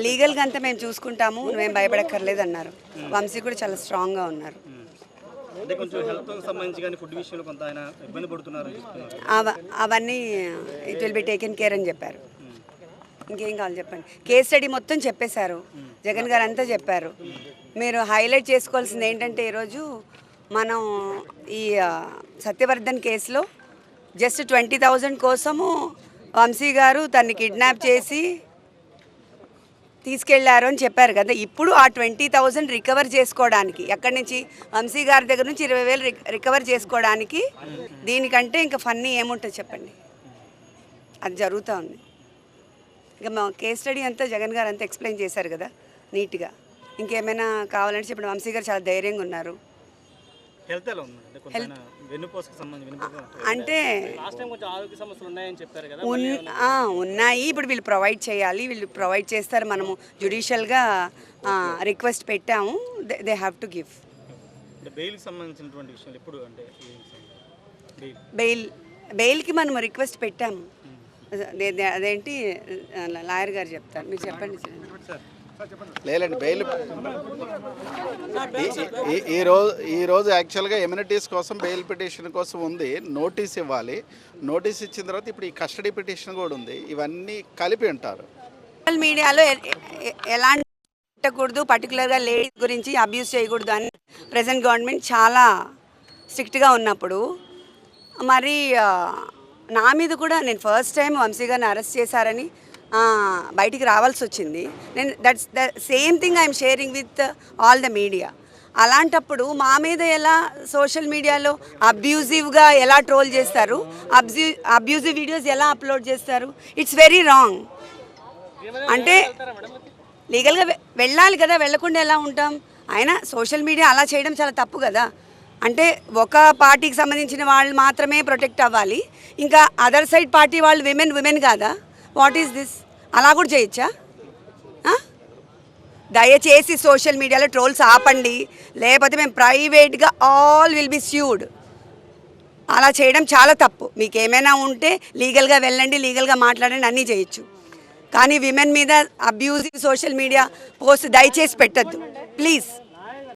లీగల్గా అంతా మేము చూసుకుంటాము, నువ్వేం భయపడక్కర్లేదు అన్నారు. వంశీ కూడా చాలా స్ట్రాంగ్గా ఉన్నారు. అవన్నీ it will be taken care అని చెప్పారు. ఇంకేం కావాలి చెప్పండి. కేస్ స్టడీ మొత్తం చెప్పేశారు, జగన్ గారు అంతా చెప్పారు. మీరు హైలైట్ చేసుకోవాల్సింది ఏంటంటే ఈరోజు మనం ఈ సత్యవర్ధన్ కేసులో జస్ట్ 20,000 కోసము వంశీ గారు తన్ని కిడ్నాప్ చేసి తీసుకెళ్లారు అని చెప్పారు కదా. ఇప్పుడు ఆ 20,000 రికవర్ చేసుకోవడానికి, ఎక్కడి నుంచి, వంశీ గారి దగ్గర నుంచి 20,000 రికవర్ చేసుకోవడానికి దీనికంటే ఇంకా ఫన్నీ ఏముంటుంది చెప్పండి. అది జరుగుతూ ఉంది. ఇంకా మా కేస్ స్టడీ అంతా జగన్ గారు అంతా ఎక్స్ప్లెయిన్ చేశారు కదా నీట్గా. ఇంకేమైనా కావాలంటే చెప్పండి. వంశీ గారు చాలా ధైర్యంగా ఉన్నారు. అంటే ఉన్నాయి, ఇప్పుడు వీళ్ళు ప్రొవైడ్ చేయాలి, వీళ్ళు ప్రొవైడ్ చేస్తారు. మనము జ్యుడిషియల్గా రిక్వెస్ట్ పెట్టాము, దే హ్యావ్ టు గివ్. బెయిల్కి మనం రిక్వెస్ట్ పెట్టాము. అదేంటి లాయర్ గారు చెప్తారు, మీరు చెప్పండి. లేదండి, బెయిల్ ఈరోజు యాక్చువల్గా ఎమ్యూనిటీస్ కోసం బెయిల్ పిటిషన్ కోసం ఉంది, నోటీస్ ఇవ్వాలి. నోటీస్ ఇచ్చిన తర్వాత ఇప్పుడు ఈ కస్టడీ పిటిషన్ కూడా ఉంది. ఇవన్నీ కలిపి ఉంటారు. సోషల్ మీడియాలో ఎలాంటి పెట్టకూడదు, పర్టికులర్గా లేడీస్ గురించి అబ్యూస్ చేయకూడదు అని ప్రెజెంట్ గవర్నమెంట్ చాలా స్ట్రిక్ట్గా ఉన్నప్పుడు మరి నా మీద కూడా నేను ఫస్ట్ టైం వంశీ గారిని అరెస్ట్ చేశారని బయటికి రావాల్సి వచ్చింది. నేను that's the same thing I'm sharing with all the media. అలాంటప్పుడు మా మీద ఎలా సోషల్ మీడియాలో అబ్యూజివ్గా ఎలా ట్రోల్ చేస్తారు, అబ్యూజివ్ వీడియోస్ ఎలా అప్లోడ్ చేస్తారు, ఇట్స్ వెరీ రాంగ్. అంటే లీగల్గా వెళ్ళాలి కదా, వెళ్ళకుండా ఎలా ఉంటాం? అయినా సోషల్ మీడియా అలా చేయడం చాలా తప్పు కదా. అంటే ఒక పార్టీకి సంబంధించిన వాళ్ళు మాత్రమే ప్రొటెక్ట్ అవ్వాలి, ఇంకా అదర్ సైడ్ పార్టీ వాళ్ళు విమెన్ కాదా? What is this? అలా కూడా చేయొచ్చా? దయచేసి సోషల్ మీడియాలో ట్రోల్స్ ఆపండి, లేకపోతే మేము ప్రైవేట్గా ఆల్ విల్ బి స్యూడ్. అలా చేయడం చాలా తప్పు. మీకు ఏమైనా ఉంటే లీగల్గా వెళ్ళండి, లీగల్గా మాట్లాడండి, అన్నీ చేయొచ్చు. కానీ విమెన్ మీద అబ్యూజివ్ సోషల్ మీడియా పోస్ట్ దయచేసి పెట్టద్దు ప్లీజ్.